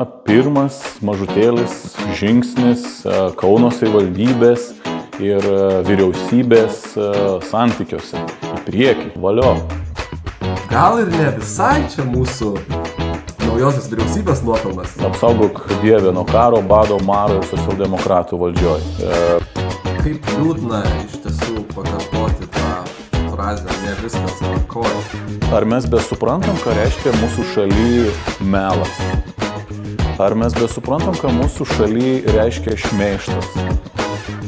Pirmas mažutėlis žingsnis Kauno savivaldybės ir vyriausybės santykiuose. Į priekį, valio. Gal ir ne visai čia mūsų naujosios vyriausybės nuopelnas. Apsaugok Dieve nuo karo, bado, maro ir socialdemokratų valdžioj. Kaip liūdna iš tiesų pakartoti tą frazę, ne viskas tvarkoj. Ar mes besuprantam, ką reiškia mūsų šaly melas? Ar mes besuprantam, ką mūsų šaly reiškia šmeižtas?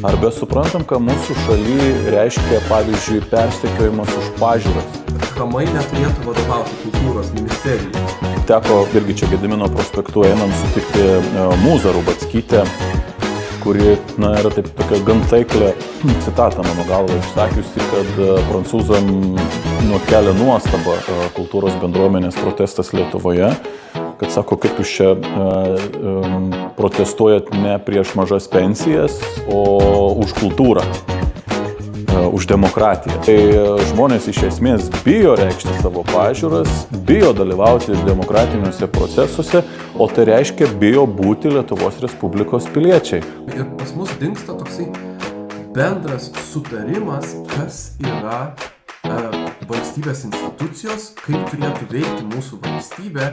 Ar besuprantam, ką mūsų šaly reiškia, pavyzdžiui, persekiojimas už pažiūras? Kamai neturėtų vadovauti kultūros ministerijai. Teko irgi čia Gedimino prospektu einant sutikti Mūzą Rubackytę, kuri yra taip tokia gan taiklė citata mano galva išsakiusi, kad prancūzam kelia nuostabą kultūros bendruomenės protestas Lietuvoje, kad sako, kaip jūs čia protestuojat ne prieš mažas pensijas, o už kultūrą, už demokratiją. Tai žmonės iš esmės bijo reikšti savo pažiūras, bijo dalyvauti demokratiniuose procesuose, o tai reiškia bijo būti Lietuvos Respublikos piliečiai. Ir pas mus dingsta toksai bendras sutarimas, kas yra valstybės institucijos, kaip turėtų veikti mūsų valstybė.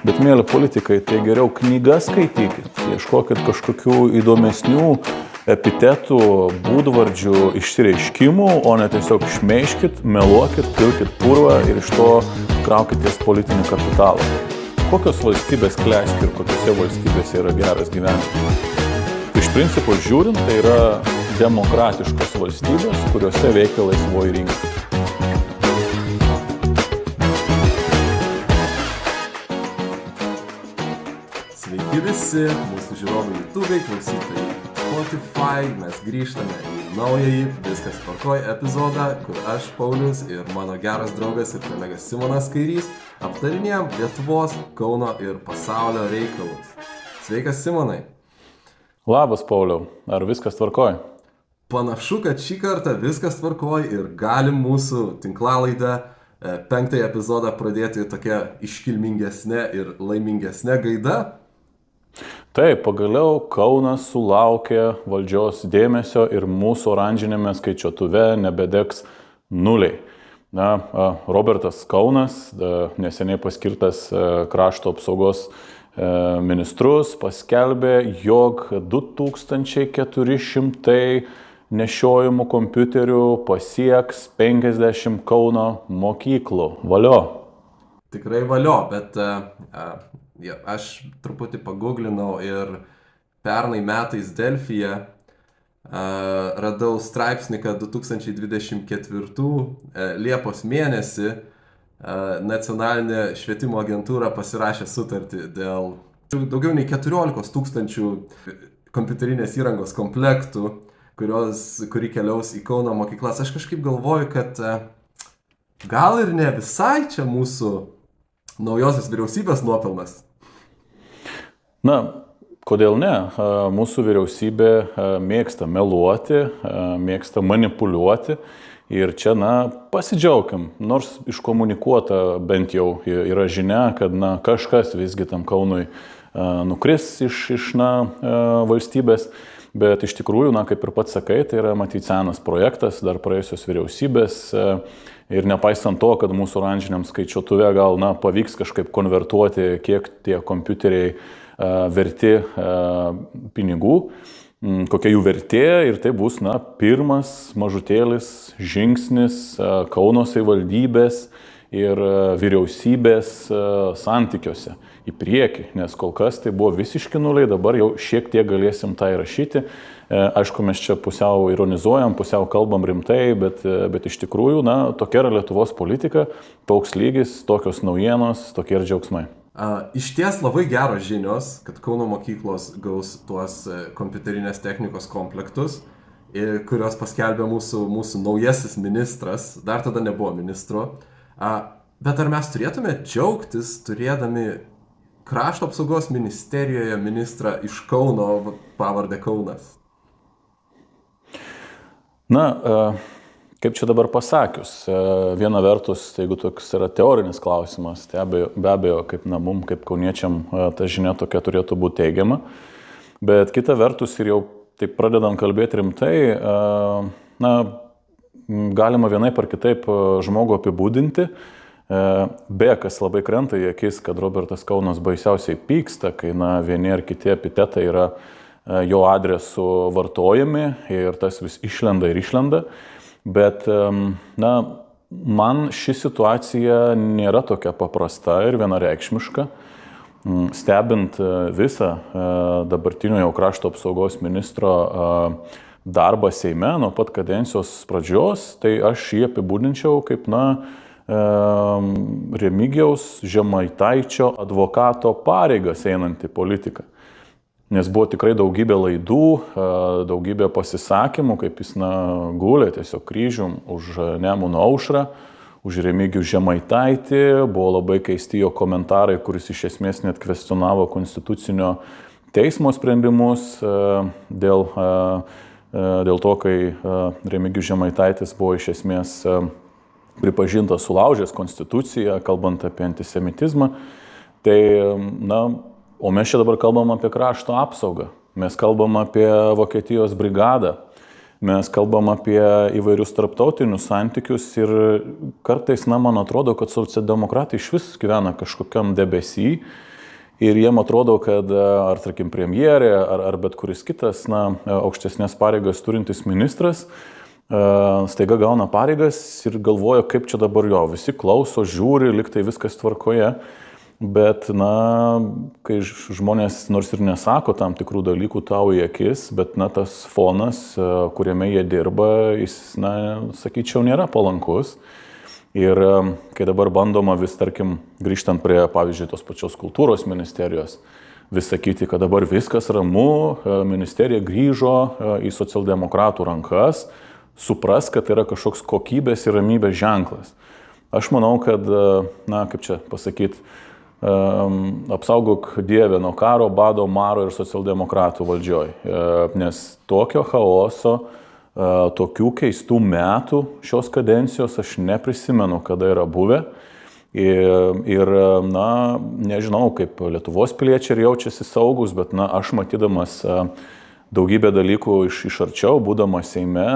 Bet, mėly politikai, tai geriau knygas skaitykit, ieškokit kažkokių įdomesnių epitetų, būdvardžių, išsireiškimų, o ne tiesiog šmeižkit, meluokit, pilkit purvą ir iš to kraukitės politinį kapitalą. Kokios valstybės klesti ir kokiose valstybėse yra geras gyvenimas? Iš principo žiūrint, tai yra demokratiškos valstybės, kuriuose veikia laisvoji rinka. Sveiki visi, mūsų žiūrovai YouTube, klausytojai Spotify, mes grįžtame į naująjį Viskas tvarkoj epizodą, kur aš, Paulius, ir mano geras draugas ir kolegas Simonas Kairys aptarinėjom Lietuvos, Kauno ir pasaulio reikalus. Sveikas, Simonai. Labas, Pauliau. Ar viskas tvarkoj? Panašu, kad šį kartą viskas tvarkoj ir galim mūsų tinklalaidę 5 epizodą pradėti tokia iškilmingesnė ir laimingesnė gaida. Taip, pagaliau Kaunas sulaukė valdžios dėmesio ir mūsų oranžinėme skaičiuotuve nebedegs nuliai. Robertas Kaunas, neseniai paskirtas krašto apsaugos ministrus, paskelbė, jog 2400 nešiojimų kompiuterių pasieks 50 Kauno mokyklų. Valio. Tikrai valio, bet aš truputį paguglinau ir pernai metais Delfyje radau straipsnį, kad 2024 Liepos mėnesį nacionalinė švietimo agentūra pasirašė sutartį dėl daugiau nei 14 000 kompiuterinės įrangos komplektų, kuri keliaus į Kauno mokyklas. Aš kažkaip galvoju, kad gal ir ne visai čia mūsų naujosios vyriausybės nuopelnas. Kodėl ne? Mūsų vyriausybė mėgsta meluoti, mėgsta manipuliuoti ir čia, pasidžiaugiam, nors iškomunikuota bent jau yra žinia, kad, kažkas visgi tam Kaunui nukris iš valstybės, bet iš tikrųjų, kaip ir pats sakai, tai yra matyti senas projektas, dar praėjusios vyriausybės ir nepaisant to, kad mūsų oranžiniam skaičiuotuve gal, pavyks kažkaip konvertuoti, kiek tie kompiuteriai verti pinigų, kokia jų vertė ir tai bus, pirmas mažutėlis žingsnis Kauno savivaldybės ir vyriausybės santykiuose į priekį, nes kol kas tai buvo visiški nuliai, dabar jau šiek tiek galėsim tą įrašyti. Aišku, mes čia pusiau ironizuojam, pusiau kalbam rimtai, bet iš tikrųjų, tokia yra Lietuvos politika, toks lygis, tokios naujienos, tokie ir džiaugsmai. Iš ties labai geros žinios, kad Kauno mokyklos gaus tuos kompiuterinės technikos komplektus, kurios paskelbė mūsų naujasis ministras, dar tada nebuvo ministro. Bet ar mes turėtume džiaugtis turėdami krašto apsaugos ministerijoje ministrą iš Kauno pavardę Kaunas? kaip čia dabar pasakius, viena vertus, tai jeigu toks yra teorinis klausimas, tai be abejo, kaip mum, kaip kauniečiam, ta žinia tokia turėtų būti teigiama, bet kita vertus ir jau taip pradedam kalbėti rimtai, galima vienaip ar kitaip žmogų apibūdinti, kas labai krenta į akis, kad Robertas Kaunas baisiausiai pyksta, kai vieni ar kiti epitetai yra jo adresu vartojami ir tas vis išlenda ir išlenda. Bet, man ši situacija nėra tokia paprasta ir vienareikšmiška. Stebint visą dabartinio jau krašto apsaugos ministro darbą Seime nuo pat kadencijos pradžios, tai aš jį apibūdinčiau kaip, Remigijaus Žemaitaičio advokato pareigas einantį politiką. Nes buvo tikrai daugybė laidų, daugybė pasisakymų, kaip jis gulė tiesiog kryžium už Nemuno aušrą, už Remigijų Žemaitaitį. Buvo labai keisti jo komentarai, kuris iš esmės net kvestionavo konstitucinio teismo sprendimus dėl to, kai Remigijus Žemaitaitis buvo iš esmės pripažintas sulaužęs konstituciją, kalbant apie antisemitizmą. Tai, o mes čia dabar kalbam apie krašto apsaugą, mes kalbam apie Vokietijos brigadą, mes kalbam apie įvairius tarptautinius santykius ir kartais, man atrodo, kad socialdemokratai iš vis gyvena kažkokiam debesy ir jiem atrodo, kad ar, tarkim, premjerė, ar bet kuris kitas, aukštesnės pareigas turintis ministras staiga gauna pareigas ir galvoja, kaip čia dabar jo, visi klauso, žiūri, liktai viskas tvarkoje. Bet, kai žmonės nors ir nesako tam tikrų dalykų tau į akis, bet, tas fonas, kuriame jie dirba, jis, sakyčiau, nėra palankus. Ir kai dabar bandoma vis, tarkim, grįžtant prie, pavyzdžiui, tos pačios kultūros ministerijos, vis sakyti, kad dabar viskas ramu, ministerija grįžo į socialdemokratų rankas, supras, kad yra kažkoks kokybės ir ramybės ženklas. Aš manau, kad, kaip čia pasakyti, apsaugok Dieve nuo karo, bado, maro ir socialdemokratų valdžioj. Nes tokio chaoso, tokių keistų metų šios kadencijos aš neprisimenu, kada yra buvę. Ir nežinau, kaip Lietuvos piliečiai jaučiasi saugus, bet, aš matydamas daugybę dalykų iš arčiau, būdamas Seime,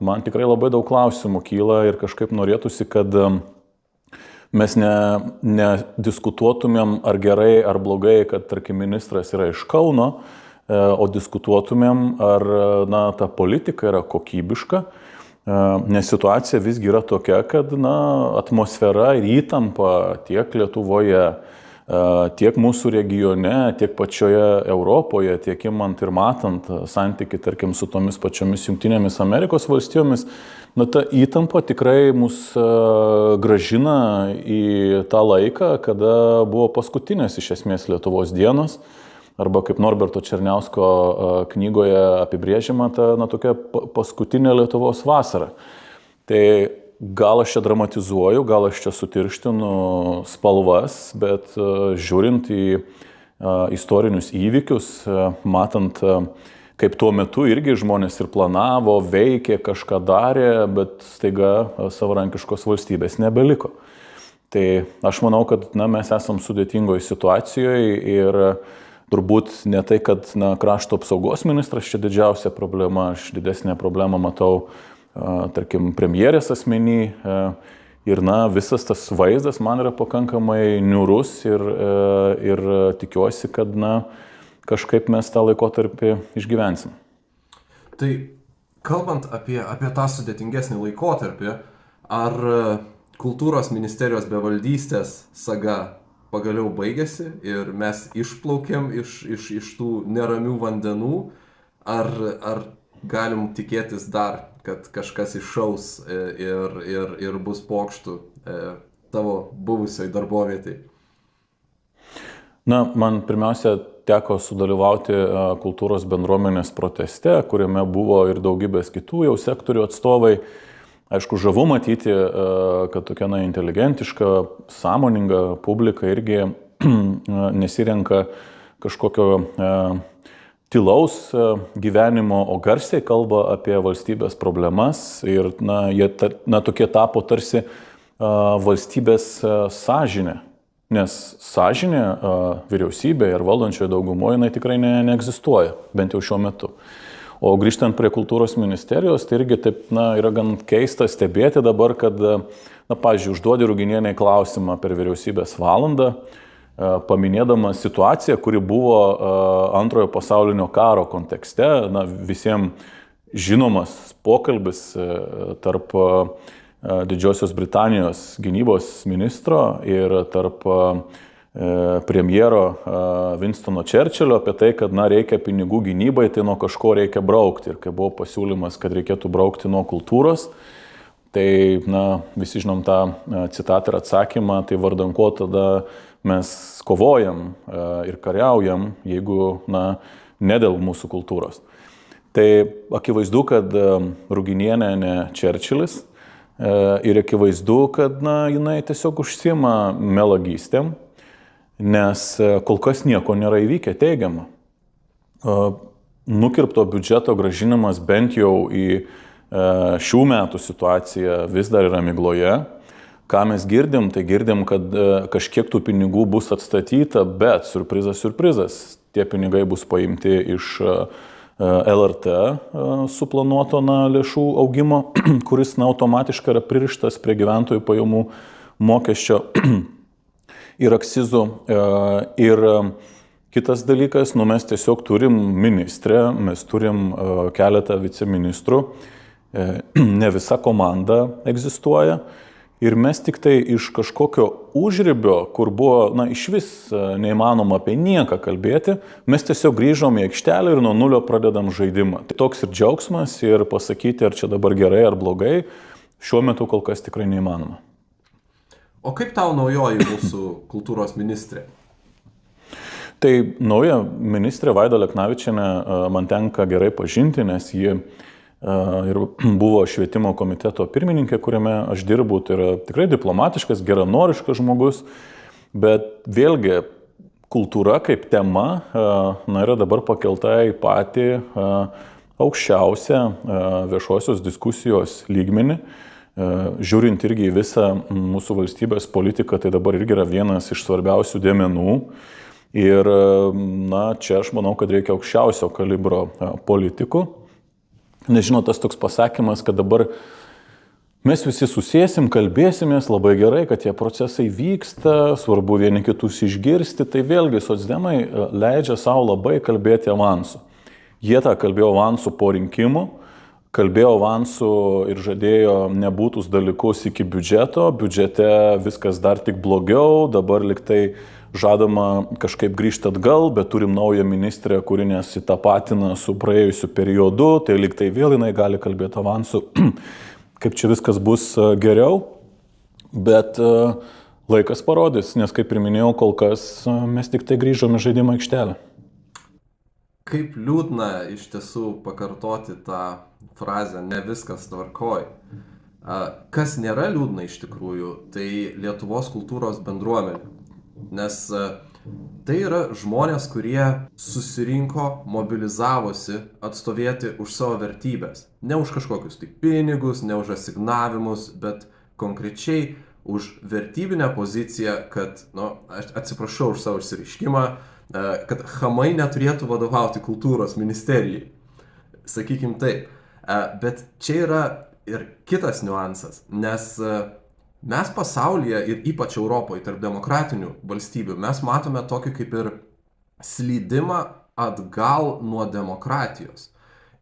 man tikrai labai daug klausimų kyla ir kažkaip norėtųsi, kad mes nediskutuotumėm ar gerai, ar blogai, kad, tarkim, ministras yra iš Kauno, o diskutuotumėm, ar ta politika yra kokybiška, nes situacija visgi yra tokia, kad atmosfera ir įtampa tiek Lietuvoje, tiek mūsų regione, tiek pačioje Europoje, tiek imant ir matant santykį, tarkim, su tomis pačiomis Jungtinėmis Amerikos valstijomis, ta įtampa tikrai mus gražina į tą laiką, kada buvo paskutinės iš esmės Lietuvos dienos, arba kaip Norberto Černiausko knygoje apibrėžiama ta tokia paskutinė Lietuvos vasara. Tai gal aš čia dramatizuoju, gal aš čia sutirštinu spalvas, bet žiūrint į istorinius įvykius, matant, kaip tuo metu irgi žmonės ir planavo, veikė, kažką darė, bet staiga savarankiškos valstybės nebeliko. Tai aš manau, kad mes esam sudėtingoje situacijoje ir turbūt ne tai, kad krašto apsaugos ministras čia didžiausia problema, aš didesnę problemą matau, tarkim, premjerės asmenį ir visas tas vaizdas man yra pakankamai niūrus ir tikiuosi, kad kažkaip mes tą laikotarpį išgyvensim. Tai kalbant apie tą sudėtingesnį laikotarpį, ar kultūros ministerijos bevaldystės saga pagaliau baigėsi ir mes išplaukėm iš tų neramių vandenų, ar galim tikėtis dar, kad kažkas iššaus ir bus pokštų tavo buvusioj darbovietai? Man pirmiausia teko sudalyvauti kultūros bendruomenės proteste, kuriame buvo ir daugybės kitų jau sektorių atstovai. Aišku, žavu matyti, kad tokia inteligentiška, sąmoninga publika irgi nesirenka kažkokio tylaus gyvenimo, o garsiai kalba apie valstybės problemas ir jie tokie tapo tarsi valstybės sąžinė. Nes sąžinė vyriausybėje ir valdančioje daugumoje jinai tikrai neegzistuoja, bent jau šiuo metu. O grįžtant prie kultūros ministerijos, tai irgi taip, yra gan keista stebėti dabar, kad, pavyzdžiui, užduodi Ruginienei klausimą per vyriausybės valandą, paminėdama situaciją, kuri buvo Antrojo pasaulinio karo kontekste, visiems žinomas pokalbis tarp Didžiosios Britanijos gynybos ministro ir tarp premjero Winstono Churchillio apie tai, kad reikia pinigų gynybai, tai nuo kažko reikia braukti. Ir kai buvo pasiūlymas, kad reikėtų braukti nuo kultūros, tai visi žinom tą citatą ir atsakymą, tai vardan ko tada mes kovojam ir kariaujam, jeigu ne dėl mūsų kultūros. Tai akivaizdu, kad Ruginienė ne Churchillis ir akivaizdu, kad jinai tiesiog užsiima melagystėm, nes kol kas nieko nėra įvykę teigiama. Nukirpto biudžeto grąžinimas bent jau į šių metų situaciją vis dar yra migloje. Ką mes girdim, tai girdim, kad kažkiek tų pinigų bus atstatyta, bet surprizas, tie pinigai bus paimti iš LRT suplanuoto lėšų augimo, kuris automatiškai yra pririštas prie gyventojų pajamų mokesčio ir akcizų. Ir kitas dalykas, mes tiesiog turim ministrę, mes turim keletą viceministrų, ne visa komanda egzistuoja. Ir mes tik tai iš kažkokio užribio, kur buvo iš vis neįmanoma apie nieką kalbėti, mes tiesiog grįžom į aikštelę ir nuo nulio pradedam žaidimą. Tai toks ir džiaugsmas ir pasakyti, ar čia dabar gerai ar blogai, šiuo metu kol kas tikrai neįmanoma. O kaip tau naujoji mūsų kultūros ministrė? Tai nauja ministrė Vaida Aleknavičienė man tenka gerai pažinti, nes ji ir buvo švietimo komiteto pirmininkė, kuriame aš dirbu, tai yra tikrai diplomatiškas, geranoriškas žmogus, bet vėlgi kultūra kaip tema yra dabar pakelta į patį aukščiausią viešosios diskusijos lygmenį. Žiūrint irgi į visą mūsų valstybės politiką, tai dabar irgi yra vienas iš svarbiausių dėmenų. Ir čia aš manau, kad reikia aukščiausio kalibro politikų. Nežinau, tas toks pasakymas, kad dabar mes visi susėsim, kalbėsimės, labai gerai, kad tie procesai vyksta, svarbu vieni kitus išgirsti, tai vėlgi socdemai leidžia savo labai kalbėti avansu. Jie tą kalbėjo avansu po rinkimų, kalbėjo avansu ir žadėjo nebūtus dalykus iki biudžeto, biudžete viskas dar tik blogiau, dabar liktai žadama kažkaip grįžti atgal, bet turim naują ministrę, kuri nesitapatina su praėjusiu periodu, tai liktai vėl jinai gali kalbėti avansu, kaip čia viskas bus geriau, bet laikas parodys, nes kaip ir minėjau, kol kas mes tik tai grįžome į žaidimą aikštelę. Kaip liūdna iš tiesų pakartoti tą frazę "ne viskas tvarkoj". Kas nėra liūdna iš tikrųjų, tai Lietuvos kultūros bendruomenė. Nes tai yra žmonės, kurie susirinko, mobilizavosi atstovėti už savo vertybės. Ne už kažkokius tai pinigus, ne už asignavimus, bet konkrečiai už vertybinę poziciją, kad, aš atsiprašau už savo išsireiškimą, kad chamai neturėtų vadovauti kultūros ministerijai. Sakykim taip. Bet čia yra ir kitas niuansas, nes mes pasaulyje ir ypač Europoje, tarp demokratinių valstybių, mes matome tokį kaip ir slydimą atgal nuo demokratijos.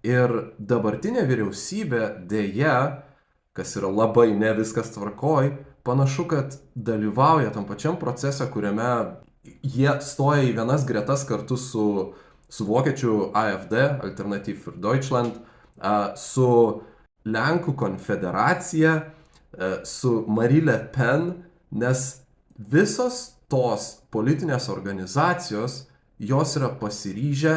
Ir dabartinė vyriausybė dėja, kas yra labai ne viskas tvarkoj, panašu, kad dalyvauja tam pačiam procese, kuriame jie stoja į vienas gretas kartu su vokiečių AfD, Alternative für Deutschland, su Lenkų konfederacija, su Marie Le Pen, nes visos tos politinės organizacijos, jos yra pasiryžę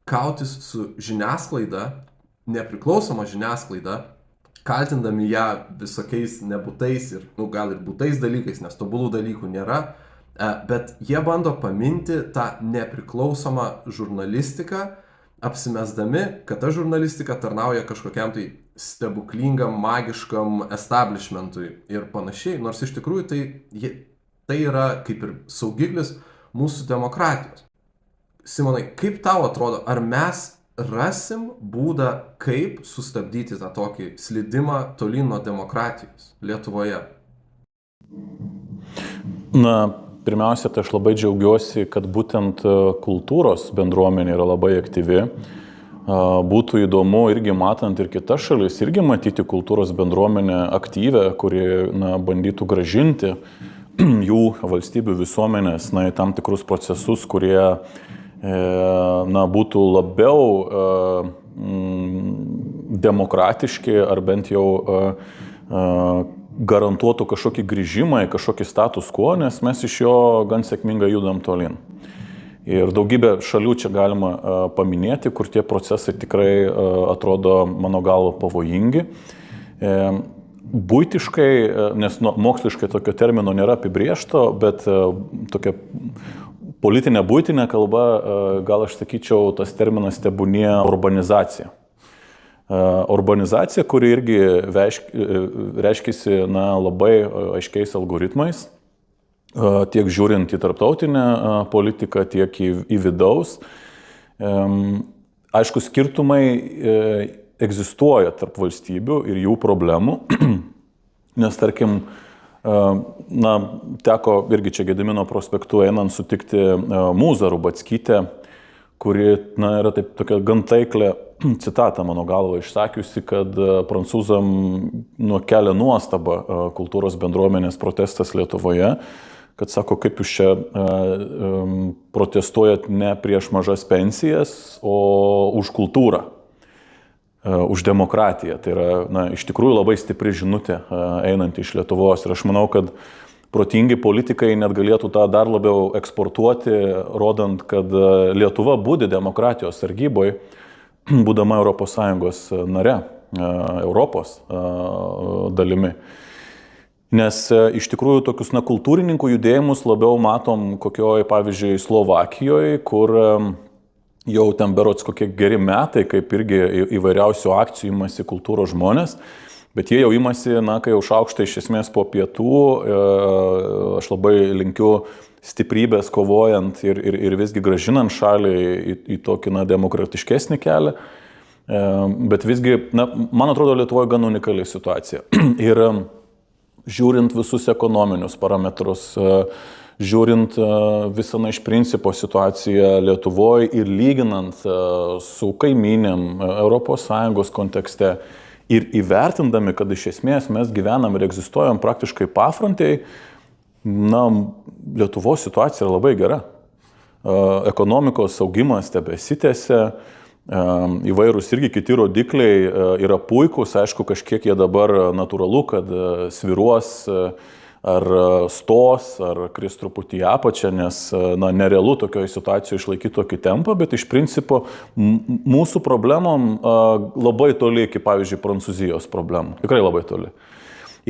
kautis su žiniasklaida, nepriklausoma žiniasklaida, kaltindami ją visokiais nebūtais ir gal ir būtais dalykais, nes tobulų dalykų nėra, bet jie bando paminti tą nepriklausomą žurnalistiką, apsimesdami, kad ta žurnalistika tarnauja kažkokiam tai stebuklingam, magiškam establishmentui ir panašiai, nors iš tikrųjų tai yra kaip ir saugiklis mūsų demokratijos. Simonai, kaip tau atrodo, ar mes rasim būdą, kaip sustabdyti tą tokį slydimą tolyn nuo demokratijos Lietuvoje? Na, pirmiausia, tai aš labai džiaugiuosi, kad būtent kultūros bendruomenė yra labai aktyvi. Būtų įdomu irgi matant ir kitas šalis, irgi matyti kultūros bendruomenę aktyvę, kuri bandytų gražinti jų valstybių visuomenės į tam tikrus procesus, kurie būtų labiau demokratiški ar bent jau garantuotų kažkokį grįžimą į kažkokį status quo, nes mes iš jo gan sėkmingai judam tolyn. Ir daugybę šalių čia galima paminėti, kur tie procesai tikrai atrodo, mano galva, pavojingi. Buitiškai, nes moksliškai tokio termino nėra apibriežto, bet tokia politinė buitinė kalba, gal aš sakyčiau, tas terminas tebūnie urbanizacija. Urbanizacija, kuri irgi reiškiasi labai aiškiais algoritmais, tiek žiūrint į tarptautinę politiką, tiek į vidaus. Aišku, skirtumai egzistuoja tarp valstybių ir jų problemų, nes tarkim, teko irgi čia Gedimino prospektu einant sutikti Mūzą Rubackytę, kuri yra taip tokia gan taiklė citatą mano galva išsakiusi, kad prancūzam kelia nuostabą kultūros bendruomenės protestas Lietuvoje, kad sako, kaip jūs čia protestuojat ne prieš mažas pensijas, o už kultūrą, už demokratiją. Tai yra iš tikrųjų labai stipri žinutė einanti iš Lietuvos. Ir aš manau, kad protingi politikai net galėtų tą dar labiau eksportuoti, rodant, kad Lietuva būdi demokratijos sargyboje, būdama ES nare, Europos dalimi. Nes iš tikrųjų tokius kultūrininkų judėjimus labiau matom kokioj, pavyzdžiui, Slovakijoje, kur jau ten berods kokie geri metai, kaip irgi įvairiausių akcijų imasi kultūros žmonės, bet jie jau imasi, kai jau šaukštai iš esmės po pietų, aš labai linkiu stiprybės kovojant ir visgi gražinant šalį į tokį demokratiškesnį kelią, bet visgi, man atrodo, Lietuvoje gan unikali situacija. Ir žiūrint visus ekonominius parametrus, žiūrint visą iš principo situaciją Lietuvoje ir lyginant su kaimynėm ES kontekste ir įvertindami, kad iš esmės mes gyvenam ir egzistuojam praktiškai pafrontiai, Lietuvos situacija yra labai gera. Ekonomikos augimas tebesitęsia, įvairūs irgi kiti rodikliai yra puikūs, aišku, kažkiek jie dabar natūralu, kad sviruos ar stos, ar kris truputį į apačią, nes nerealu tokioje situacijoje išlaikyti tokį tempą, bet iš principo mūsų problemom labai toli iki, pavyzdžiui, Prancūzijos problemų. Tikrai labai toli.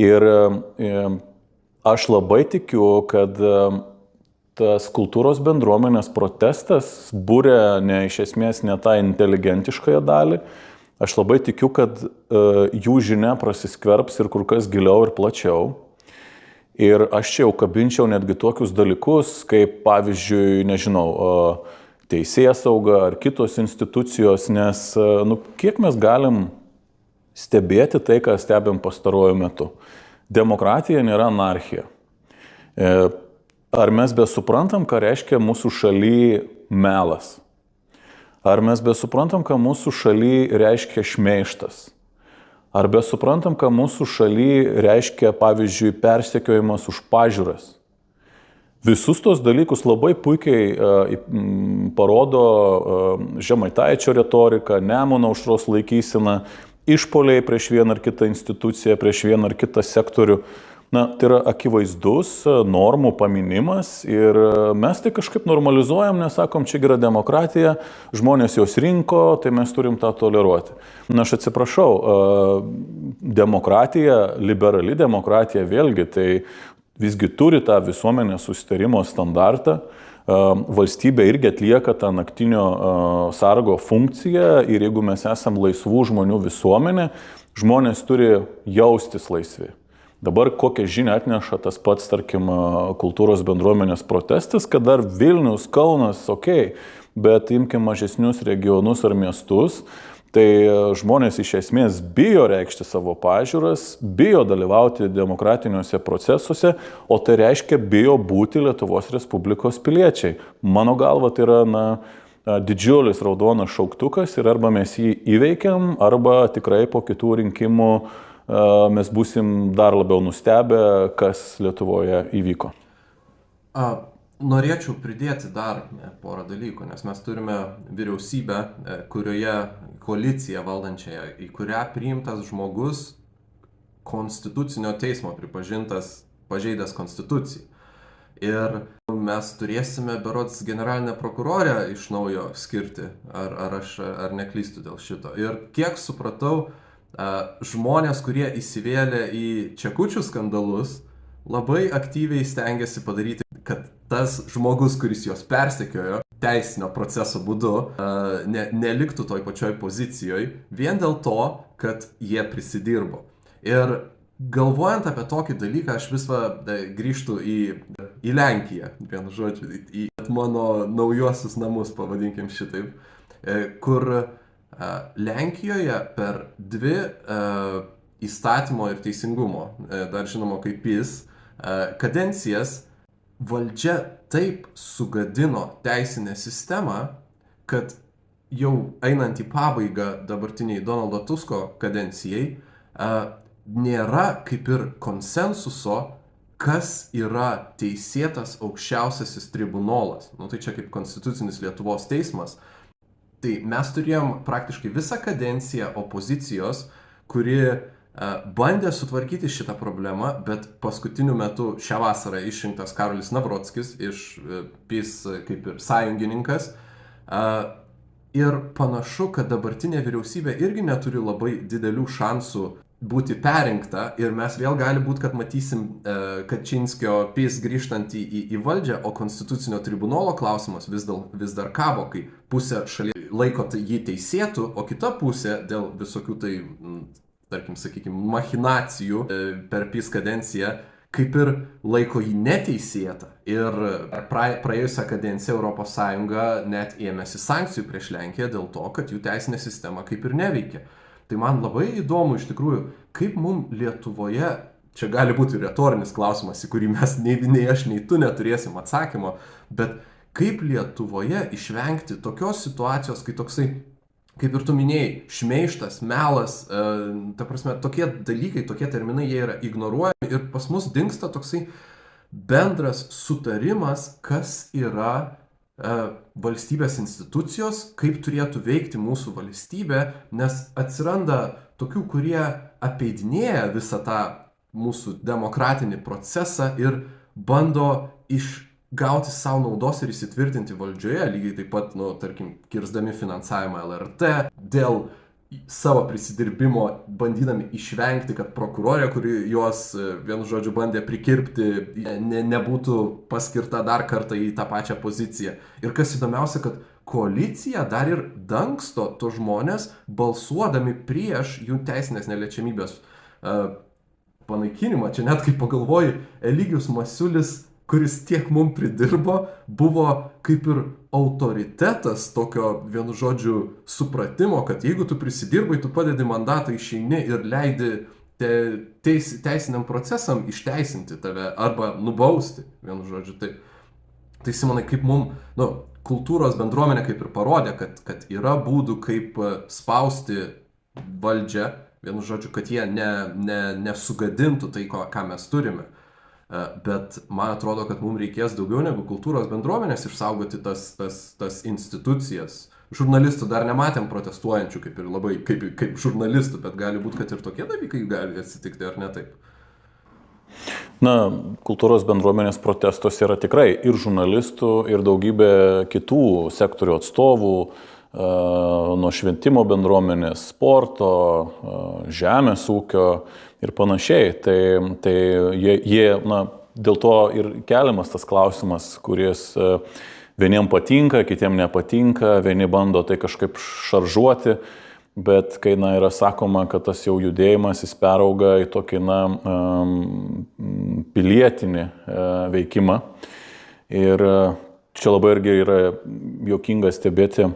Ir aš labai tikiu, kad tas kultūros bendruomenės protestas būrė iš esmės ne tą inteligentiškąją dalį. Aš labai tikiu, kad jų žinia prasiskverbs ir kur kas giliau ir plačiau. Ir aš čia jau kabinčiau netgi tokius dalykus, kaip pavyzdžiui, teisėsauga ar kitos institucijos, nes kiek mes galim stebėti tai, ką stebim pastaruoju metu. Demokratija nėra anarchija. Ar mes besuprantam, ką reiškia mūsų šaly melas? Ar mes besuprantam, ką mūsų šaly reiškia šmeižtas? Ar besuprantam, ką mūsų šaly reiškia, pavyzdžiui, persekiojimas už pažiūras? Visus tos dalykus labai puikiai parodo Žemaitaičio retorika, Nemuno aušros laikysena, išpoliai prieš vieną ar kitą instituciją, prieš vieną ar kitą sektorių. Tai yra akivaizdus normų paminimas ir mes tai kažkaip normalizuojam, nes sakom, čia yra demokratija, žmonės jos rinko, tai mes turim tą toleruoti. Aš atsiprašau, demokratija, liberali demokratija vėlgi, tai visgi turi tą visuomenės susitarimo standartą, valstybė irgi atlieka tą naktinio sargo funkciją ir jeigu mes esam laisvų žmonių visuomenė, žmonės turi jaustis laisvi. Dabar kokią žinią atneša tas pats, tarkim, kultūros bendruomenės protestas, kad dar Vilnius, Kaunas, bet imkim mažesnius regionus ar miestus, tai žmonės iš esmės bijo reikšti savo pažiūras, bijo dalyvauti demokratiniuose procesuose, o tai reiškia bijo būti Lietuvos Respublikos piliečiai. Mano galva tai yra didžiulis raudonas šauktukas ir arba mes jį įveikiam, arba tikrai po kitų rinkimų mes būsim dar labiau nustebę, kas Lietuvoje įvyko. Norėčiau pridėti dar porą dalykų, nes mes turime vyriausybę, kurioje koalicija valdančiąją, į kurią priimtas žmogus konstitucinio teismo pripažintas pažeidęs konstituciją. Ir mes turėsime berods generalinę prokurorę iš naujo skirti, ar neklystu dėl šito. Ir kiek supratau, žmonės, kurie įsivėlė į čekučių skandalus, labai aktyviai stengiasi padaryti, kad tas žmogus, kuris juos persekiojo teisinio proceso būdu, neliktų toj pačioj pozicijoje, vien dėl to, kad jie prisidirbo. Ir galvojant apie tokį dalyką, aš vis grįžtu į Lenkiją, vienu žodžiu, į mano naujuosius namus, pavadinkim šitaip, kur Lenkijoje per dvi įstatymo ir teisingumo, dar žinoma kaip PiS, kadencijas valdžia taip sugadino teisinę sistemą, kad jau einant į pabaigą dabartiniai Donaldo Tusko kadencijai, nėra kaip ir konsensuso, kas yra teisėtas aukščiausiasis tribunolas. Tai čia kaip konstitucinis Lietuvos teismas. Tai mes turėjom praktiškai visą kadenciją opozicijos, kuri bandė sutvarkyti šitą problemą, bet paskutiniu metu šią vasarą išrinktas Karolis Navrockis iš PiS kaip ir sąjungininkas. Ir panašu, kad dabartinė vyriausybė irgi neturi labai didelių šansų būti perrinkta ir mes vėl gali būti, kad matysim Kačinskio PiS grįžtant į valdžią, o konstitucinio tribunolo klausimas vis dar kabo, kai pusė šalies laiko jį teisėtų, o kita pusė dėl visokių tarkim, machinacijų per PiS kadenciją, kaip ir laiko jį neteisėtą. Ir praėjusią kadenciją ES net ėmėsi sankcijų prieš Lenkiją dėl to, kad jų teisinė sistema kaip ir neveikia. Tai man labai įdomu iš tikrųjų, kaip mums Lietuvoje, čia gali būti retorinis klausimas, į kurį mes nei aš, nei tu neturėsim atsakymo, bet kaip Lietuvoje išvengti tokios situacijos, kai toksai, kaip ir tu minėjai, šmeižtas, melas, ta prasme, tokie dalykai, tokie terminai, jie yra ignoruojami ir pas mus dingsta toksai bendras sutarimas, kas yra valstybės institucijos, kaip turėtų veikti mūsų valstybė, nes atsiranda tokių, kurie apeidinėja visą tą mūsų demokratinį procesą ir bando gauti savo naudos ir įsitvirtinti valdžioje, lygiai taip pat, tarkim, kirsdami finansavimą LRT, dėl savo prisidirbimo bandydami išvengti, kad prokurorė, kuri juos, vienu žodžiu, bandė prikirpti, nebūtų paskirta dar kartą į tą pačią poziciją. Ir kas įdomiausia, kad koalicija dar ir dangsto tos žmonės, balsuodami prieš jų teisinės neliečiamybės panaikinimą. Čia net kaip pagalvoji, Eligijus Masiulis, kuris tiek mum pridirbo, buvo kaip ir autoritetas tokio, vienu žodžiu, supratimo, kad jeigu tu prisidirbai, tu padedi mandatą, išeini ir leidi teisiniam procesam išteisinti tave arba nubausti, vienu žodžiu. Tai Simonai, kaip mum, kultūros bendruomenė kaip ir parodė, kad yra būdų, kaip spausti valdžią, vienu žodžiu, kad jie nesugadintų tai, ką mes turime. Bet man atrodo, kad mums reikės daugiau negu kultūros bendruomenės išsaugoti tas institucijas. Žurnalistų dar nematėm protestuojančių kaip žurnalistų, bet gali būti, kad ir tokie dalykai gali atsitikti, ar ne taip? Kultūros bendruomenės protestos yra tikrai ir žurnalistų, ir daugybė kitų sektorių atstovų, nuo švietimo bendruomenės, sporto, žemės ūkio ir panašiai. Tai jie dėl to ir keliamas tas klausimas, kuris vieniem patinka, kitiem nepatinka, vieni bando tai kažkaip šaržuoti, bet kai yra sakoma, kad tas jau judėjimas jis perauga į tokį pilietinį veikimą. Ir čia labai irgi yra juokinga stebėti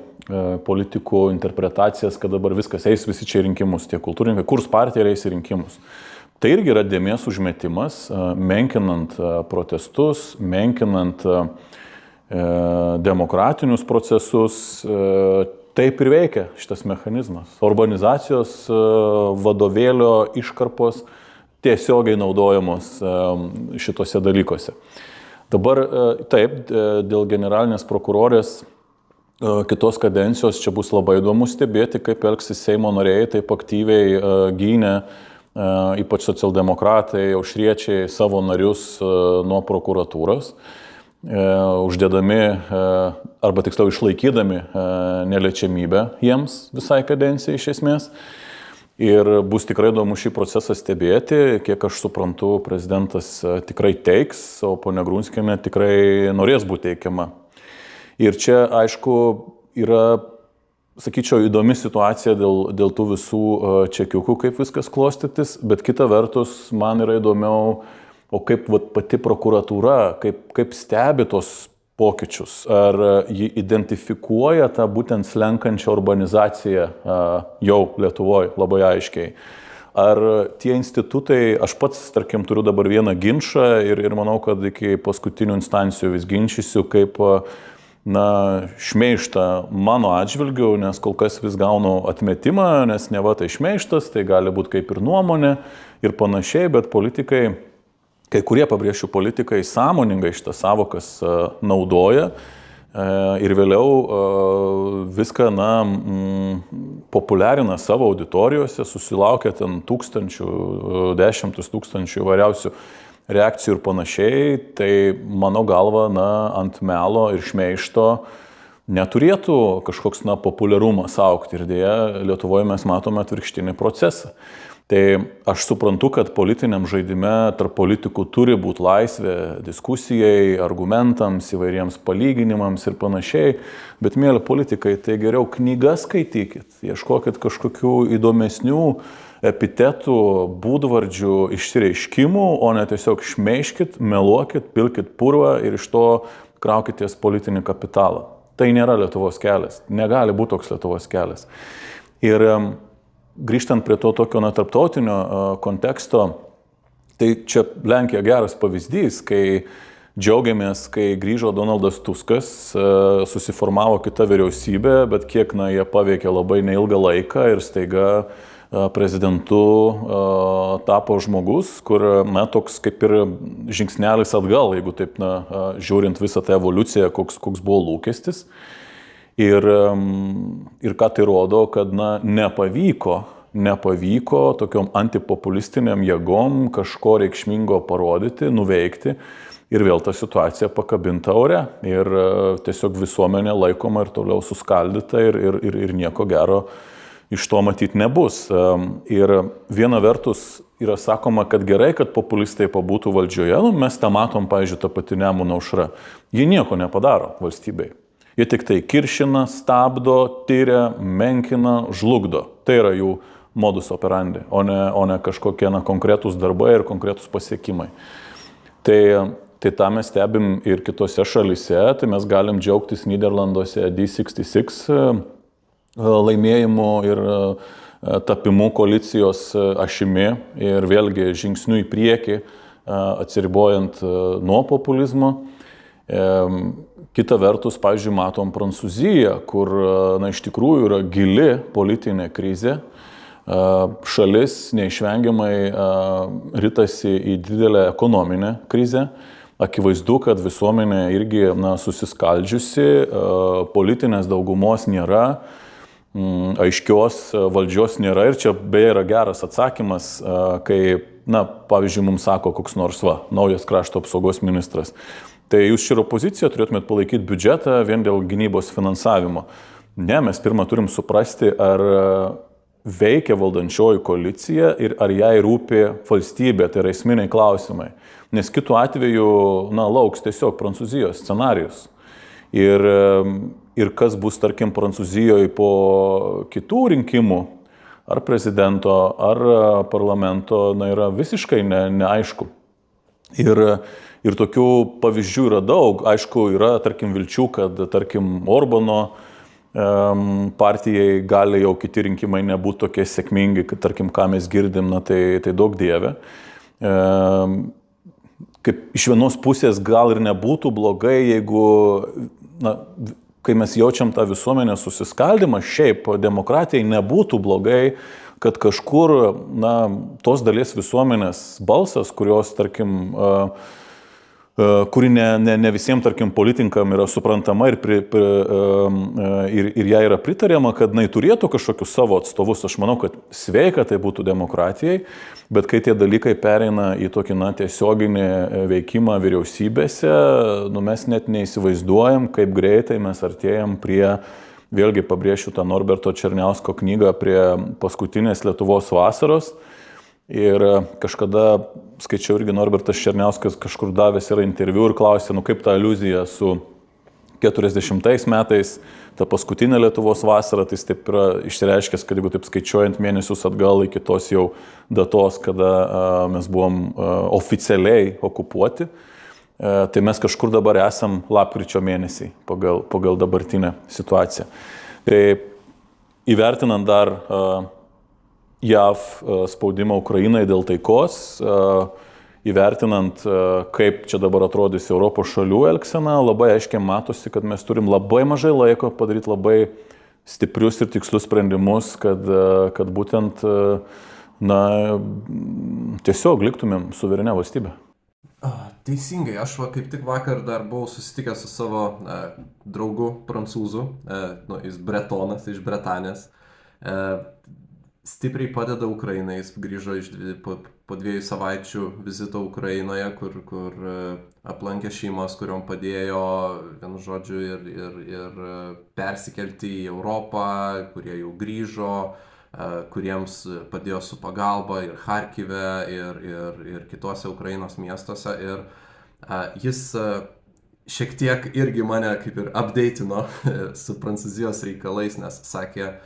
politikų interpretacijas, kad dabar viskas eis visi čia rinkimus, tie kultūrininkai, kurs partija eis į rinkimus. Tai irgi yra dėmės užmetimas, menkinant protestus, menkinant demokratinius procesus. Taip ir veikia šitas mechanizmas. Urbanizacijos vadovėlio iškarpos tiesiogiai naudojamos šitose dalykuose. Dabar taip, dėl generalinės prokurorės kitos kadencijos čia bus labai įdomu stebėti, kaip elgsis Seimo nariai, taip aktyviai gynė ypač socialdemokratai, aušriečiai savo narius nuo prokuratūros, uždėdami arba tiksliau išlaikydami neliečiamybę jiems visai kadencijai iš esmės. Ir bus tikrai įdomu šį procesą stebėti, kiek aš suprantu, prezidentas tikrai teiks, o ponia Grunskienė tikrai norės būti teikiama. Ir čia, aišku, yra, sakyčiau, įdomi situacija dėl tų visų čekiukų, kaip viskas klostytis, bet kita vertus man yra įdomiau, o kaip pati prokuratūra, kaip stebi tos pokyčius, ar ji identifikuoja tą būtent slenkančią urbanizaciją jau Lietuvoje labai aiškiai. Ar tie institutai, aš pats, tarkim, turiu dabar vieną ginčą ir manau, kad iki paskutinių instancijų vis ginčysiu, kaip šmeištą mano atžvilgiu, nes kol kas vis gaunu atmetimą, nes neva tai šmeištas, tai gali būti kaip ir nuomonė ir panašiai, bet politikai, kai kurie, pabrėšiu, politikai sąmoningai šitas savokas naudoja ir vėliau viską populiarina savo auditorijose, susilaukia ten dešimtus tūkstančių įvairiausių reakcijų ir panašiai, tai mano galva ant melo ir šmeišto neturėtų kažkoks populiarumas augti ir dėja Lietuvoje mes matome atvirkštinį procesą. Tai aš suprantu, kad politiniam žaidime tarp politikų turi būti laisvė diskusijai, argumentams, įvairiems palyginimams ir panašiai, bet mėly politikai, tai geriau knygas skaitykit, ieškokit kažkokių įdomesnių epitetų, būdvardžių, išsireiškimų, o ne tiesiog šmeiškit, meluokit, pilkit purvą ir iš to kraukitės politinį kapitalą. Tai nėra Lietuvos kelias, negali būti toks Lietuvos kelias. Ir grįžtant prie to tokio tarptautinio konteksto, tai čia Lenkija geras pavyzdys, kai džiaugiamės, kai grįžo Donaldas Tuskas, susiformavo kita vyriausybė, bet kiek jie paveikė labai neilgą laiką ir staiga prezidentu tapo žmogus, kur toks kaip ir žingsnelis atgal, jeigu taip žiūrint visą tą evoliuciją, koks buvo lūkestis. Ir ką tai rodo, kad nepavyko tokiom antipopulistiniam jėgom kažko reikšmingo parodyti, nuveikti ir vėl ta situacija pakabinta ore. Ir tiesiog visuomenė laikoma ir toliau suskaldyta ir nieko gero iš to matyti nebus. Ir viena vertus yra sakoma, kad gerai, kad populistai pabūtų valdžioje. Mes tą matom, pavyzdžiui, tą patį Nemuno aušrą. Jie nieko nepadaro valstybei. Jie tik tai kiršina, stabdo, tyria, menkina, žlugdo. Tai yra jų modus operandi, o ne kažkokie konkretūs darbai ir konkretūs pasiekimai. Tai tą mes stebim ir kitose šalyse, tai mes galim džiaugtis Nyderlanduose D66 laimėjimu ir tapimu koalicijos ašimi ir vėlgi žingsniu į priekį, atsiribojant nuo populizmo. Kita vertus, pavyzdžiui, matom Prancūziją, kur iš tikrųjų yra gili politinė krizė. Šalis neišvengiamai ritasi į didelę ekonominę krizę. Akivaizdu, kad visuomenė irgi susiskaldžiusi, politinės daugumos nėra, aiškios valdžios nėra ir čia beje yra geras atsakymas, kai, pavyzdžiui, mums sako koks nors naujas krašto apsaugos ministras. Tai jūs čia opozicija turėtumėt palaikyti biudžetą vien dėl gynybos finansavimo. Ne, mes pirmą turim suprasti, ar veikia valdančioji koalicija ir ar jai rūpi valstybė, tai yra esminiai klausimai. Nes kitu atveju, lauks tiesiog Prancūzijos scenarijus. Ir kas bus, tarkim, Prancūzijoje po kitų rinkimų, ar prezidento, ar parlamento, yra visiškai neaišku. Ir tokių pavyzdžių yra daug. Aišku, yra, tarkim, vilčių, kad, tarkim, Orbano partijai gali jau kiti rinkimai nebūtų tokie sėkmingi, kad, tarkim, ką mes girdim, tai daug dieve. Kaip iš vienos pusės gal ir nebūtų blogai, jeigu, kai mes jaučiam tą visuomenės susiskaldimą, šiaip demokratijai nebūtų blogai, kad kažkur, tos dalies visuomenės balsas, kurios, tarkim, kuri ne visiems, tarkim, politikam yra suprantama ir ją yra pritariama, kad turėtų kažkokius savo atstovus. Aš manau, kad sveika tai būtų demokratijai, bet kai tie dalykai pereina į tokį tiesioginį veikimą vyriausybėse, mes net neįsivaizduojam, kaip greitai mes artėjam prie, vėlgi pabrėšiu tą Norberto Černiausko knygą, prie paskutinės Lietuvos vasaros. Ir kažkada skaičiau irgi Norbertas Černiauskas kažkur davęs yra interviu ir klausė, kaip ta aliuzija su 40 metais, ta paskutinė Lietuvos vasara, tai taip yra išsireiškęs, kad jeigu taip skaičiuojant mėnesius atgal iki tos jau datos, kada mes buvom oficialiai okupuoti, tai mes kažkur dabar esam lapkričio mėnesį pagal dabartinę situaciją. Tai įvertinant dar JAV spaudimą Ukrainai dėl taikos, įvertinant, kaip čia dabar atrodys Europos šalių elgsena, labai aiškiai matosi, kad mes turim labai mažai laiko padaryti labai stiprius ir tikslus sprendimus, kad būtent tiesiog liktumėm suverenę valstybę. Teisingai, aš kaip tik vakar dar buvau susitikęs su savo draugu prancūzu, jis bretonas, iš Bretanės. Stipriai padeda Ukrainai, jis grįžo po 2 savaičių vizito Ukrainoje, kur aplankė šeimas, kuriom padėjo, vienu žodžiu, ir persikelti į Europą, kurie jau grįžo, kuriems padėjo su pagalba ir Charkive, ir kitose Ukrainos miestuose. Ir jis šiek tiek irgi mane kaip ir updateino su Prancūzijos reikalais, nes sakė,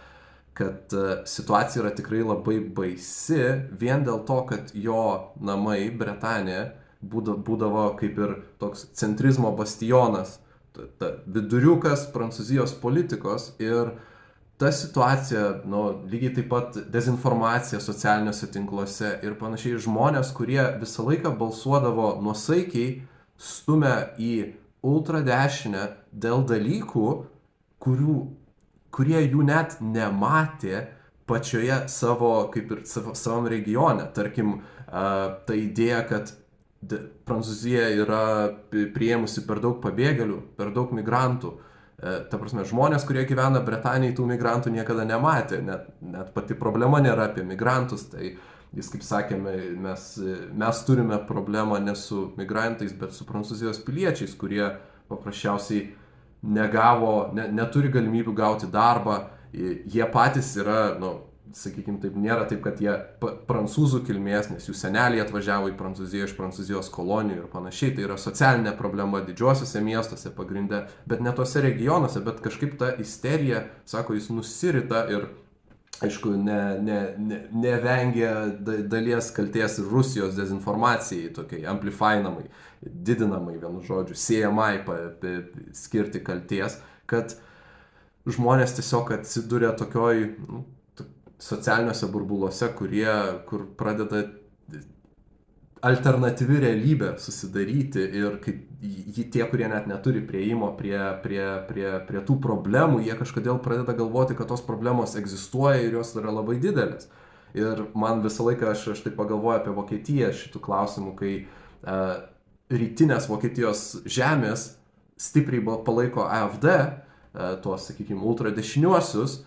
kad situacija yra tikrai labai baisi vien dėl to, kad jo namai Bretanėje būdavo kaip ir toks centrizmo bastionas, viduriukas Prancūzijos politikos, ir ta situacija, lygiai taip pat dezinformacija socialiniuose tinkluose ir panašiai, žmonės, kurie visą laiką balsuodavo nuosaikiai, stumia į ultradešinę dėl dalykų, kurie jų net nematė pačioje savam regione. Tarkim, ta idėja, kad Prancūzija yra priėmusi per daug pabėgėlių, per daug migrantų. Ta prasme, žmonės, kurie gyvena Bretanėje, tų migrantų niekada nematė. Net pati problema nėra apie migrantus. Tai jis, kaip sakėme, mes turime problemą ne su migrantais, bet su Prancūzijos piliečiais, kurie paprasčiausiai neturi galimybių gauti darbą. Jie patys yra, sakykime taip, nėra taip, kad jie prancūzų kilmės, nes jų seneliai atvažiavo į Prancūziją iš Prancūzijos kolonijų ir panašiai. Tai yra socialinė problema didžiuosiuose miestuose pagrinde, bet ne tose regionuose, bet kažkaip ta isterija, sako, jis nusirita ir, aišku, nevengia dalies kalties ir Rusijos dezinformacijai, tokiai amplifyinamai, didinamai, vienu žodžiu, siejamai skirti kalties, kad žmonės tiesiog atsiduria tokioj socialiniuose burbuluose, kur pradeda alternatyvi realybė susidaryti ir tie, kurie net neturi prieimo prie tų problemų, jie kažkodėl pradeda galvoti, kad tos problemos egzistuoja ir jos yra labai didelės. Ir man visą laiką aš taip pagalvoju apie Vokietiją šitų klausimų, kai rytinės Vokietijos žemės stipriai palaiko AfD, tuos, sakykime, ultradešiniuosius,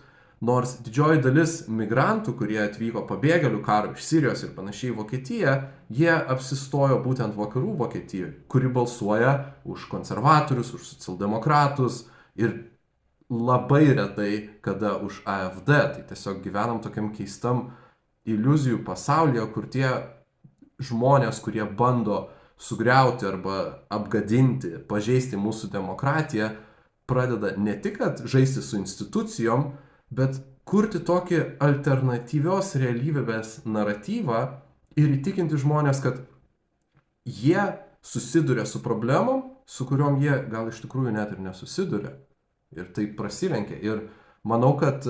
nors didžioji dalis migrantų, kurie atvyko pabėgėlių karo iš Sirijos ir panašiai į Vokietiją, jie apsistojo būtent vakarų Vokietijoje, kuri balsuoja už konservatorius, už socialdemokratus, ir labai retai kada už AfD. Tai tiesiog gyvenam tokiam keistam iliuzijų pasaulyje, kur tie žmonės, kurie bando sugriauti arba apgadinti, pažeisti mūsų demokratiją, pradeda ne tik žaisti su institucijom, bet kurti tokį alternatyvios realybės naratyvą ir įtikinti žmonės, kad jie susiduria su problemom, su kuriuom jie gal iš tikrųjų net ir nesusiduria. Ir tai prasilenkia. Ir manau, kad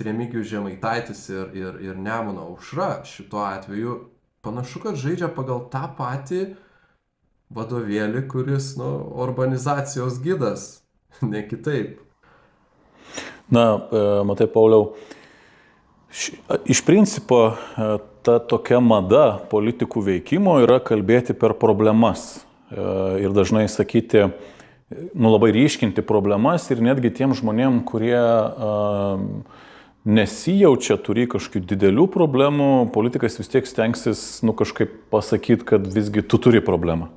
Remigijus Žemaitaitis ir Nemuno aušra šituo atveju panašu, kad žaidžia pagal tą patį vadovėlį, kuris, urbanizacijos gidas, ne kitaip. Na, matai, Pauliau, iš principo ta tokia mada politikų veikimo yra kalbėti per problemas ir dažnai sakyti, labai ryškinti problemas ir netgi tiem žmonėm, kurie nesijaučia, turi kažkokių didelių problemų, politikas vis tiek stengsis kažkaip pasakyti, kad visgi tu turi problemą.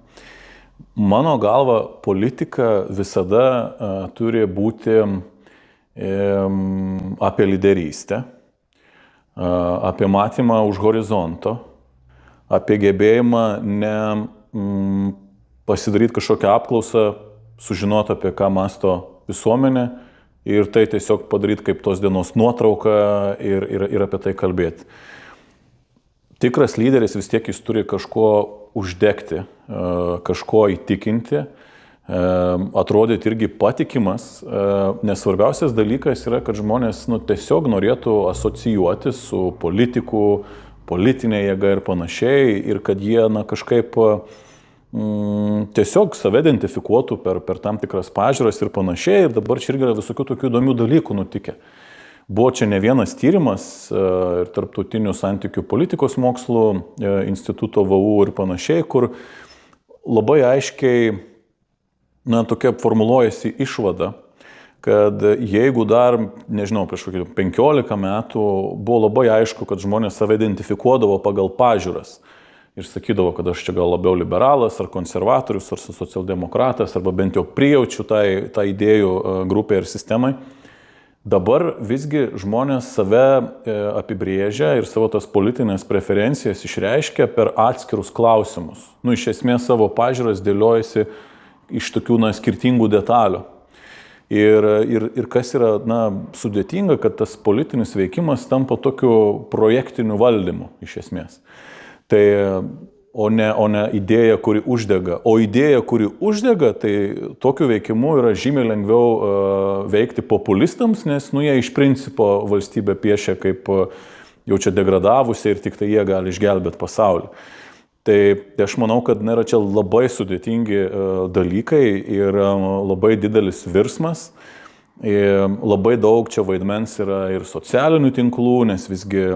Mano galva, politika visada turi būti apie lyderystę, apie matymą už horizonto, apie gebėjimą ne pasidaryti kažkokią apklausą, sužinoti, apie ką mąsto visuomenė ir tai tiesiog padaryti kaip tos dienos nuotrauką ir apie tai kalbėti. Tikras lyderis vis tiek jis turi kažko uždegti, kažko įtikinti, atrodyti irgi patikimas, nes svarbiausias dalykas yra, kad žmonės tiesiog norėtų asocijuoti su politikų, politinė jėga ir panašiai ir kad jie kažkaip tiesiog save identifikuotų per tam tikras pažiūras ir panašiai. Ir dabar čia irgi yra visokių tokių įdomių dalykų nutikę. Buvo čia ne vienas tyrimas ir tarptautinių santykių politikos mokslų instituto VU ir panašiai, kur labai aiškiai tokia formuluojasi išvada, kad jeigu dar, nežinau, prieš kokį 15 metų buvo labai aišku, kad žmonės save identifikuodavo pagal pažiūras ir sakydavo, kad aš čia gal labiau liberalas, ar konservatorius, ar socialdemokratas, arba bent jau prijaučiu tą idėjų grupę ir sistemai. Dabar visgi žmonės save apibrėžia ir savo tas politinės preferencijas išreiškia per atskirus klausimus. Iš esmės savo pažiūras dėliojasi iš tokių skirtingų detalių. Ir kas yra sudėtinga, kad tas politinis veikimas tampa tokiu projektiniu valdymu iš esmės. Tai, o ne idėja, kuri uždega. O idėja, kuri uždega, tai tokiu veikimu yra žymiai lengviau veikti populistams, nes jie iš principo valstybę piešia kaip jau čia degradavusi ir tik tai jie gali išgelbėti pasaulį. Tai aš manau, kad yra čia labai sudėtingi dalykai ir labai didelis virsmas. Labai daug čia vaidmens yra ir socialinių tinklų, nes visgi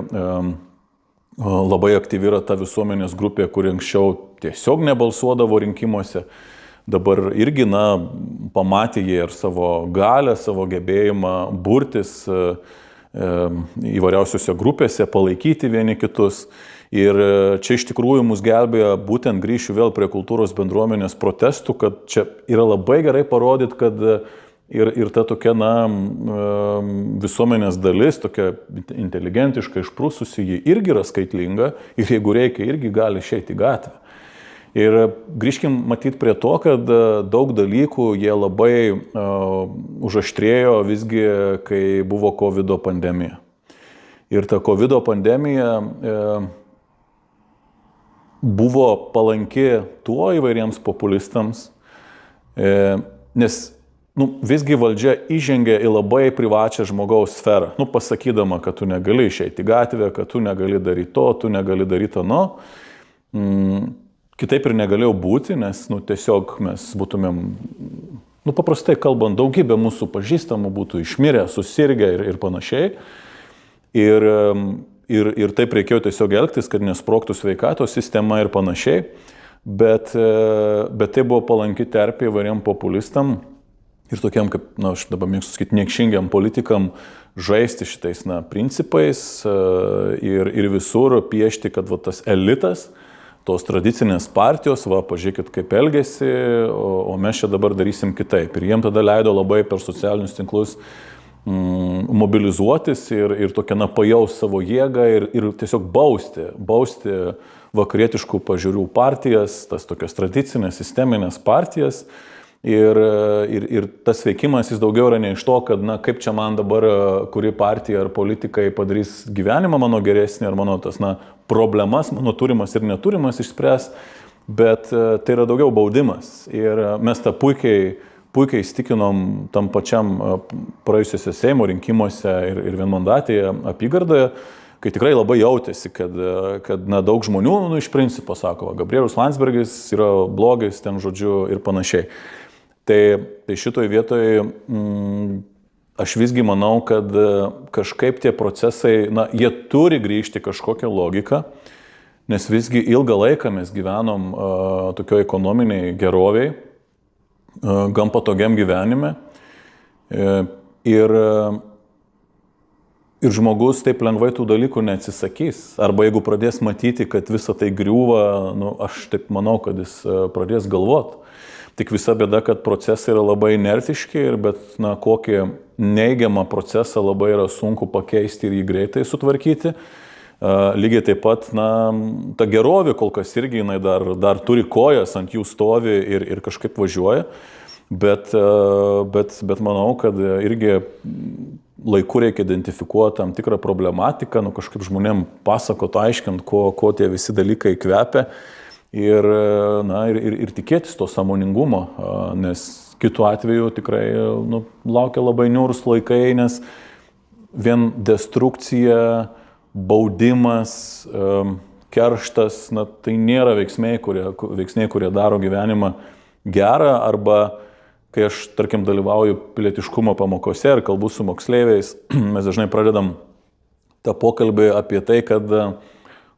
labai aktyvi yra ta visuomenės grupė, kuri anksčiau tiesiog nebalsuodavo rinkimuose. Dabar irgi, pamatė jie ir savo galę, savo gebėjimą burtis įvairiausiose grupėse, palaikyti vieni kitus. Ir čia iš tikrųjų mus gelbėjo, būtent grįšiu vėl prie kultūros bendruomenės protestų, kad čia yra labai gerai parodyti, kad ir ta tokia, visuomenės dalis, tokia inteligentiška, išprususi, ji irgi yra skaitlinga ir jeigu reikia, irgi gali išeiti į gatvę. Ir grįžkim matyti prie to, kad daug dalykų jie labai užaštrėjo visgi, kai buvo COVID pandemija. Ir ta COVID pandemija buvo palanki tuo įvairiems populistams, nes visgi valdžia įžengė į labai privačią žmogaus sferą, pasakydama, kad tu negali išeiti į gatvę, kad tu negali daryti to, tu negali daryti ano. Kitaip ir negalėjau būti, nes tiesiog mes būtumėm, paprastai kalbant, daugybė mūsų pažįstamų būtų išmirę, susirgę ir panašiai. Ir taip reikėjo tiesiog elgtis, kad nesprogtų sveikatos sistema ir panašiai. Bet tai buvo palanki terpė įvairiam populistam ir tokiam, kaip, aš dabar mėgstu sakyti, niekšingiam politikam žaisti šitais principais ir visur piešti, kad tas elitas tos tradicinės partijos, va, pažiūrėkit, kaip elgesi, o mes čia dabar darysim kitaip. Ir jiem tada leido labai per socialinius tinklus mobilizuotis ir tokia, pajaus savo jėgą ir tiesiog bausti vakarietiškų pažiūrių partijas, tas tokias tradicinės, sisteminės partijas. Ir tas veikimas jis daugiau yra ne iš to, kad, kaip čia man dabar, kuri partija ar politikai padarys gyvenimą mano geresnį, ar mano tas, problemas, mano turimas ir neturimas išspręs, bet tai yra daugiau baudimas. Ir mes tą puikiai įstikinom tam pačiam praėjusiuose Seimo rinkimuose ir vienmandatėje apygardoje, kai tikrai labai jautėsi, kad daug žmonių, iš principo sako, Gabrielius Landsbergis yra blogis, ten žodžiu ir panašiai. Tai šitoj vietoj aš visgi manau, kad kažkaip tie procesai, jie turi grįžti kažkokią logiką, nes visgi ilgą laiką mes gyvenom tokioje ekonominiai geroviai, gan patogiam gyvenime ir žmogus taip lengvai tų dalykų neatsisakys. Arba jeigu pradės matyti, kad visa tai griūva, aš taip manau, kad jis pradės galvot. Tik visa bėda, kad procesai yra labai inertiški, bet kokį neigiamą procesą labai yra sunku pakeisti ir jį greitai sutvarkyti. Lygiai taip pat, ta gerovė kol kas irgi jinai dar turi kojas, ant jų stovi ir kažkaip važiuoja, bet manau, kad irgi laiku reikia identifikuoti tam tikrą problematiką, kažkaip žmonėm pasakot, aiškint, ko tie visi dalykai kvepia ir tikėtis to sąmoningumo, nes kitu atveju tikrai laukia labai niūrus laikai, nes vien destrukcija, baudimas, kerštas, tai nėra veiksniai, kurie daro gyvenimą gerą, arba kai aš, tarkim, dalyvauju pilietiškumo pamokose ir kalbu su moksleiviais, mes dažnai pradedam tą pokalbį apie tai, kad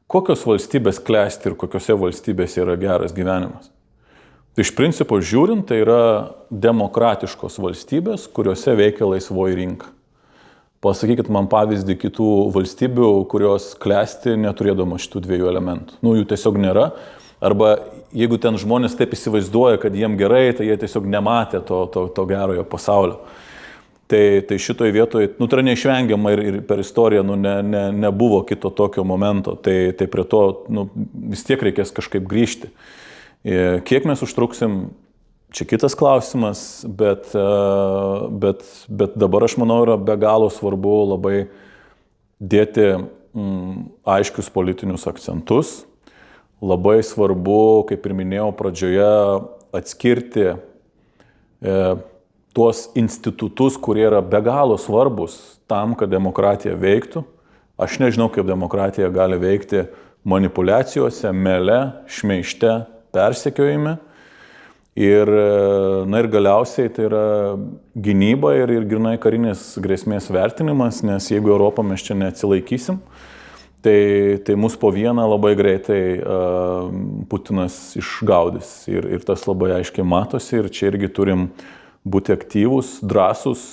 kokios valstybės klesti ir kokiose valstybėse yra geras gyvenimas. Tai iš principo žiūrint, tai yra demokratiškos valstybės, kuriuose veikia laisvoji rinka. Pasakykit man pavyzdį kitų valstybių, kurios klesti neturėdama šitų dviejų elementų. Jų tiesiog nėra. Arba jeigu ten žmonės taip įsivaizduoja, kad jiem gerai, tai jie tiesiog nematė to gerojo pasaulio. Tai šitoj vietoje, tai yra neišvengiama ir per istoriją nebuvo kito tokio momento. Tai prie to vis tiek reikės kažkaip grįžti. Kiek mes užtruksim? Čia kitas klausimas, bet dabar aš manau yra be galo svarbu labai dėti aiškius politinius akcentus. Labai svarbu, kaip ir minėjau pradžioje, atskirti tuos institutus, kurie yra be galo svarbus tam, kad demokratija veiktų. Aš nežinau, kaip demokratija gali veikti manipulacijose, mele, šmeižte, persekiojime. Ir galiausiai tai yra gynyba ir grynai karinės grėsmės vertinimas, nes jeigu Europą mes čia neatsilaikysim, tai mus po vieną labai greitai Putinas išgaudys. Ir tas labai aiškiai matosi ir čia irgi turim būti aktyvūs, drąsūs,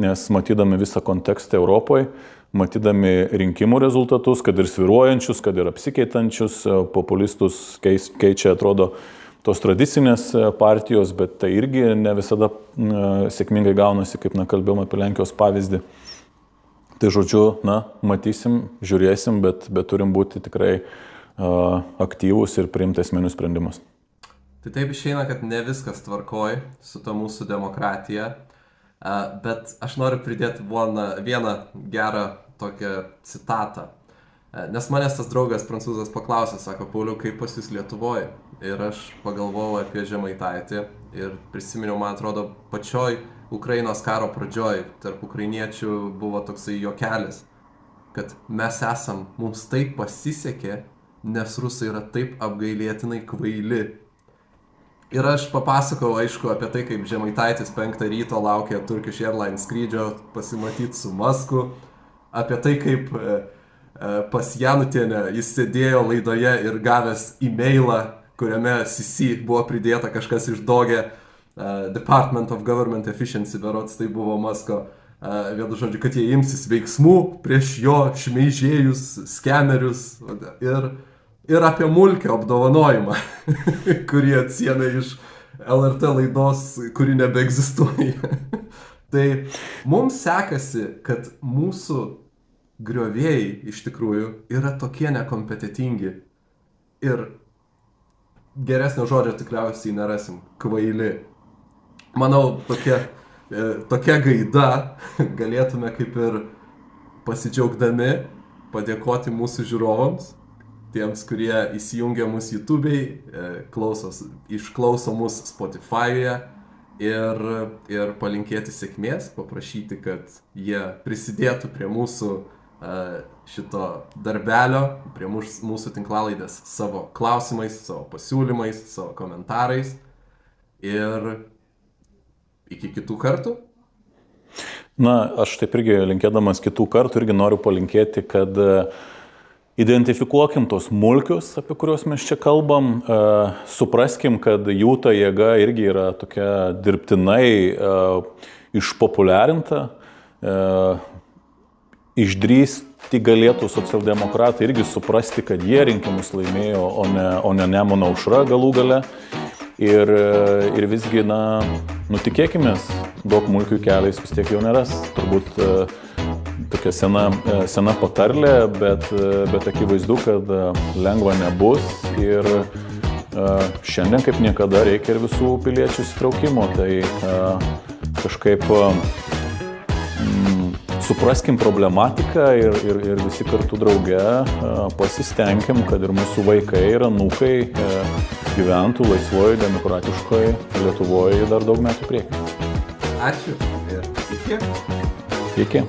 nes matydami visą kontekstą Europoje, matydami rinkimų rezultatus, kad ir svyruojančius, kad ir apsikeitančius, populistus keičia, atrodo, tos tradicinės partijos, bet tai irgi ne visada sėkmingai gaunasi, kaip kalbėjom apie Lenkijos pavyzdį. Tai žodžiu, matysim, žiūrėsim, bet turim būti tikrai aktyvūs ir priimti esminius sprendimus. Tai taip išeina, kad ne viskas tvarkoj su to mūsų demokratija, bet aš noriu pridėti vieną gerą tokią citatą. Nes manęs tas draugas prancūzas paklausė, sako, Pauliau, kaip pas jūs Lietuvoje? Ir aš pagalvojau apie Žemaitaitį ir prisiminiau, man atrodo, pačioj Ukrainos karo pradžioj tarp ukrainiečių buvo toksai juokelis, kad mums taip pasisekė, nes rusai yra taip apgailėtinai kvaili. Ir aš papasakau, aišku, apie tai, kaip Žemaitaitis 5 ryto laukia Turkish Airlines skrydžio pasimatyti su Musku, apie tai, kaip pas Janutienę jis sėdėjo laidoje ir gavęs e-mailą, kuriame CC buvo pridėta kažkas iš DOGE, Department of Government Efficiency, berods tai buvo Musko, vienu žodžiu, kad jie imsis veiksmų prieš jo šmeižėjus, skemerius. Ir ir apie Mulkio apdovanojimą, kurį atsiėmė iš LRT laidos, kuri nebeegzistuoja. Tai mums sekasi, kad mūsų griovėjai iš tikrųjų yra tokie nekompetitingi ir geresnio žodžio tikriausiai nerasim, kvaili. Manau, tokia gaida galėtume kaip ir pasidžiaugdami padėkoti mūsų žiūrovams, tiems, kurie įsijungia mūsų YouTube'ai, išklauso mūsų Spotify'e ir palinkėti sėkmės, paprašyti, kad jie prisidėtų prie mūsų šito darbelio, prie mūsų tinklalaidės savo klausimais, savo pasiūlymais, savo komentarais ir iki kitų kartų. Na, aš taip irgi linkėdamas kitų kartų irgi noriu palinkėti, kad identifikuokim tos mulkius, apie kuriuos mes čia kalbam, supraskim, kad jų ta jėga irgi yra tokia dirbtinai išpopuliarinta. Išdrįsti galėtų socialdemokratai irgi suprasti, kad jie rinkimus laimėjo, o ne Nemuno aušra galų gale. Ir visgi, tikėkimės, daug mulkių keliais vis tiek jau neras. Turbūt tokia sena patarlė, bet akivaizdu, kad lengva nebus. Ir šiandien kaip niekada reikia ir visų piliečių įsitraukimo. Tai kažkaip supraskim problematiką ir visi kartu drauge pasistengim, kad ir mūsų vaikai ir anūkai gyventų laisvoje, demokratiškoje Lietuvoje dar daug metų priekį. Ačiū ir iki. Iki.